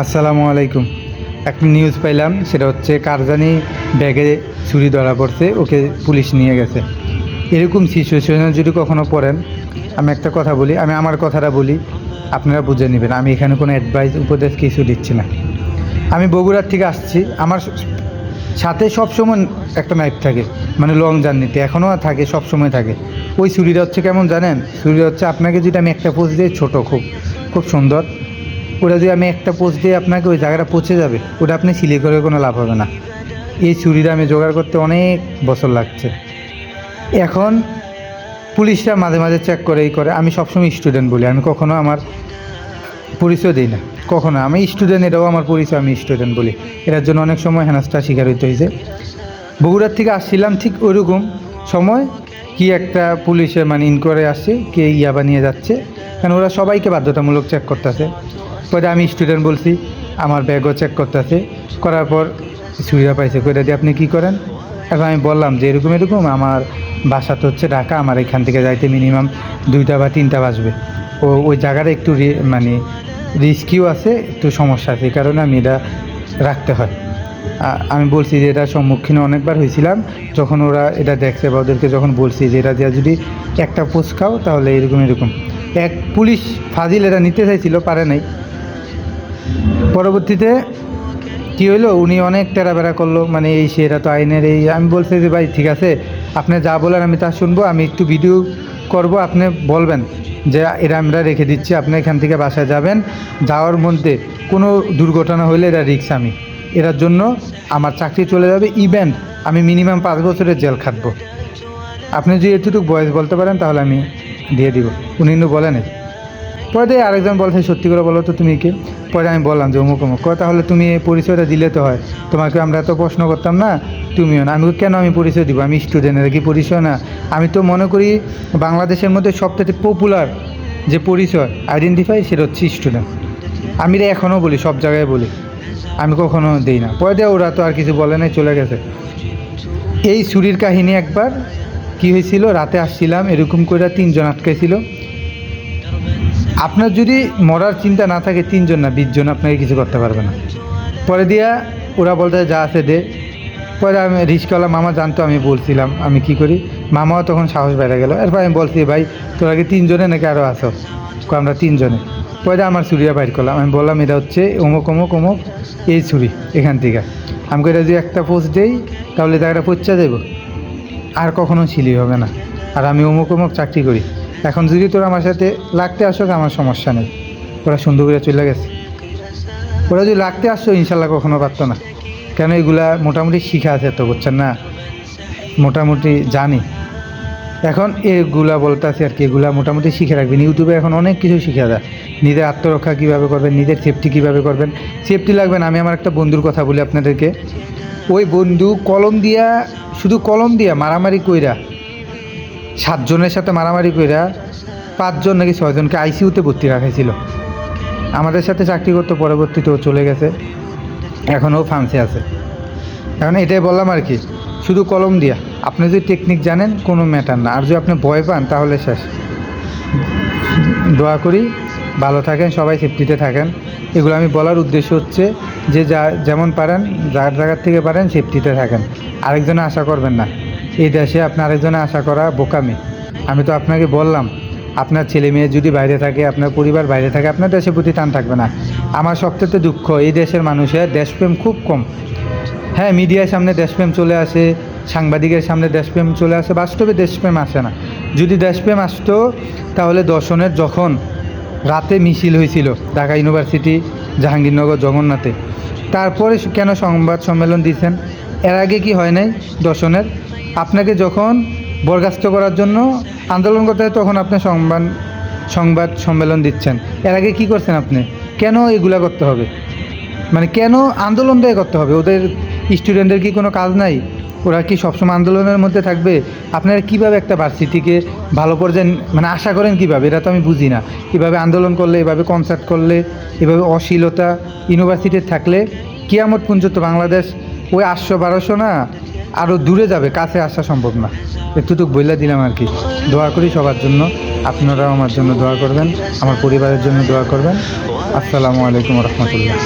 আসসালামু আলাইকুম। একটা নিউজ পাইলাম, সেটা হচ্ছে কারজানি ব্যাগে চুরি ধরা পড়ছে, ওকে পুলিশ নিয়ে গেছে। এরকম সিচুয়েশনে যদি কখনো পড়েন, আমি একটা কথা বলি, আমি আমার কথাটা বলি, আপনারা বুঝে নেবেন। আমি এখানে কোনো অ্যাডভাইস উপদেশ কিছু দিচ্ছি না। আমি বগুড়ার থেকে আসছি, আমার সাথে সবসময় একটা নাইফ থাকে, মানে লং জার্নিতে এখনও থাকে, সবসময় থাকে। ওই ছুরিটা হচ্ছে কেমন জানেন? ছুরিটা হচ্ছে আপনাকে যদি আমি একটা পোজ দিই, ছোটো, খুব খুব সুন্দর, ওটা যদি আমি একটা পোজ দিয়ে আপনাকে ওই জায়গাটা পচে যাবে, ওটা আপনি সিলাই করে কোনো লাভ হবে না। এই ছুরিটা আমি জোগাড় করতে অনেক বছর লাগছে। এখন পুলিশরা মাঝে মাঝে চেক করে এই করে, আমি সবসময় স্টুডেন্ট বলি, আমি কখনো আমার পরিচয় দিই না, কখনো আমি স্টুডেন্ট, এটাও আমার পরিচয়, আমি স্টুডেন্ট বলি। এটার জন্য অনেক সময় হেনস্থার শিকার হইতে হয়েছে। বগুড়ার থেকে আসছিলাম, ঠিক ওইরকম সময় কি একটা পুলিশে মানে ইনকোয়ারি আসছে, কে ইয়াবা নিয়ে যাচ্ছে, কারণ ওরা সবাইকে বাধ্যতামূলক চেক করতেছে। পরে আমি স্টুডেন্ট বলছি, আমার ব্যাগও চেক করতেছে, করার পর ছুরিটা পাইছে, কইটা দিয়ে আপনি কী করেন? এখন আমি বললাম যে এরকম এরকম, আমার বাসা তো হচ্ছে ঢাকা, আমার এখান থেকে যাইতে মিনিমাম 2টা বা 3টা বাজবে। ওই জায়গাটা একটু মানে রিস্কিও আছে, একটু সমস্যা আছে, এই কারণে আমি এটা রাখতে হয়। আমি বলছি যে এটার সম্মুখীন অনেকবার হয়েছিলাম, যখন ওরা এটা দেখছে বা ওদেরকে যখন বলছি যে এটা দিয়ে যদি একটা পোস্ট খাও তাহলে এরকম এরকম। এক পুলিশ ফাজিল এটা নিতে চাইছিল, পারে নাই। পরবর্তীতে কী হইলো, উনি অনেক টেরাবেড়া করলো, মানে এই সে, এটা তো আইনের এই। আমি বলছি যে ভাই ঠিক আছে, আপনি যা বলেন আমি তা শুনবো, আমি একটু ভিডিও করব, আপনি বলবেন যে এটা আমরা রেখে দিচ্ছি, আপনি এখান থেকে বাসায় যাবেন, যাওয়ার মধ্যে কোনো দুর্ঘটনা হইলে এটা রিস্ক, আমি এটার জন্য আমার চাকরি চলে যাবে, ইভেন আমি মিনিমাম 5 বছরের জেল খাটবো। আপনি যদি এতটুকু বয়স বলতে পারেন তাহলে আমি দিয়ে দিব। উনি কিন্তু বলেন। পরে দিয়ে আরেকজন বলছে, সত্যি করে বলো তো তুমি কে? পরে আমি বললাম যে অমুক অমুক। কয় তাহলে তুমি এই পরিচয়টা দিলে তো হয়, তোমাকে আমরা এত প্রশ্ন করতাম না, তুমিও না। আমি কেন আমি পরিচয় দিব? আমি স্টুডেন্টের কি পরিচয় না? আমি তো মনে করি বাংলাদেশের মধ্যে সবথেকে পপুলার যে পরিচয় আইডেন্টিফাই, সেটা হচ্ছে স্টুডেন্ট। আমি এটা এখনও বলি, সব জায়গায় বলি, আমি কখনো দিই না। পরে দিয়ে ওরা তো আর কিছু বলে নাই, চলে গেছে। এই চুরির কাহিনী একবার কি হয়েছিল, রাতে আসছিলাম, এরকম করে 3জন আটকাইছিল। আপনার যদি মরার চিন্তা না থাকে, 3জন না 20জন আপনাকে কিছু করতে পারবে না। পরে দিয়া ওরা বলতে যা আছে দে। পরে আমি রিস্কওয়ালা মামা জানতো আমি বলছিলাম আমি কি করি, মামাও তখন সাহস বেড়ে গেল। এরপর আমি বলছি, ভাই তোরা কি 3জনে নাকি আরও আসো? আমরা 3জনে। পরে আমার ছুরিটা বাইর করলাম, আমি বললাম এটা হচ্ছে অমুক অমুক অমুক, এই ছুরি এখান থেকে। আমাকে এটা যদি একটা পোস্ট দেই তাহলে জায়গাটা পচা দেব, আর কখনো ছিলি হবে না। আর আমি অমুক অমুক চাকরি করি, এখন যদি তোরা আমার সাথে লাগতে আসো আমার সমস্যা নেই। ওরা সুন্দর করে চলে গেছে। ওরা যদি লাগতে আসছো ইনশাল্লাহ কখনো পারতো না, কেন এগুলা মোটামুটি শিখা আছে তো, বুঝছেন না, মোটামুটি জানি। এখন এগুলা বলতে আছে আর কি, এগুলা মোটামুটি শিখে রাখবেন। ইউটিউবে এখন অনেক কিছু শিখা যায়, নিজের আত্মরক্ষা কীভাবে করবেন, নিজের সেফটি কীভাবে করবেন। সেফটি লাগবেন। আমি আমার একটা বন্ধুর কথা বলি আপনাদেরকে। ওই বন্ধু কলম দিয়া, শুধু কলম দিয়া মারামারি কইরা, 7জনের সাথে মারামারি কইরা 5জন নাকি 6জনকে আইসিইউতে ভর্তি রাখাইছিল। আমাদের সাথে চাকরি করতে, পরবর্তীতে ও চলে গেছে, এখনও ফ্রান্সে আছে। এখন এটাই বললাম আর কি, শুধু কলম দিয়া আপনি যদি টেকনিক জানেন কোনো ম্যাটার না, আর যদি আপনি ভয় পান তাহলে শেষ। দোয়া করি ভালো থাকেন, সবাই সেফটিতে থাকেন। এগুলো আমি বলার উদ্দেশ্য হচ্ছে যে যেমন পারেন, যার জায়গার থেকে পারেন সেফটিতে থাকেন, আরেকজনে আশা করবেন না। এই দেশে আপনি আরেকজনে আশা করা বোকামি। আমি তো আপনাকে বললাম, আপনার ছেলে মেয়ে যদি বাইরে থাকে, আপনার পরিবার বাইরে থাকে, আপনার দেশের প্রতি টান থাকবে না। আমার সবথেকে দুঃখ, এই দেশের মানুষের দেশপ্রেম খুব কম। হ্যাঁ, মিডিয়ার সামনে দেশপ্রেম চলে আসে, সাংবাদিকের সামনে দেশপ্রেম চলে আসে, বাস্তবে দেশপ্রেম আসে না। যদি দেশপ্রেম আসতো তাহলে দর্শনের যখন রাতে মিছিল হয়েছিল ঢাকা ইউনিভার্সিটি, জাহাঙ্গীরনগর, জগন্নাথে, তারপরে কেন সংবাদ সম্মেলন দিচ্ছেন? এর আগে কি হয় নাই দর্শনের? আপনাকে যখন বরখাস্ত করার জন্য আন্দোলন করতে হয় তখন আপনি সংবাদ সম্মেলন দিচ্ছেন। এর আগে কি করছেন আপনি? কেন এগুলা করতে হবে? মানে কেন আন্দোলনটাই করতে হবে? ওদের স্টুডেন্টদের কি কোনো কাজ নাই? ওরা কি সবসময় আন্দোলনের মধ্যে থাকবে? আপনারা কীভাবে একটা ভার্সিটিকে ভালো পর্যায়ে মানে আশা করেন কীভাবে? এটা তো আমি বুঝি না। এভাবে আন্দোলন করলে, এভাবে কনসার্ট করলে, এভাবে অশ্লীলতা ইউনিভার্সিটিতে থাকলে কিয়ামত পর্যন্ত বাংলাদেশ ওই 800-1200 না, আরও দূরে যাবে, কাছে আসা সম্ভব না। এতটুকু বইলা দিলাম আর কি। দোয়া করি সবার জন্য, আপনারাও আমার জন্য দোয়া করবেন, আমার পরিবারের জন্য দোয়া করবেন। আসসালামু আলাইকুম রহমতুল্লাহ।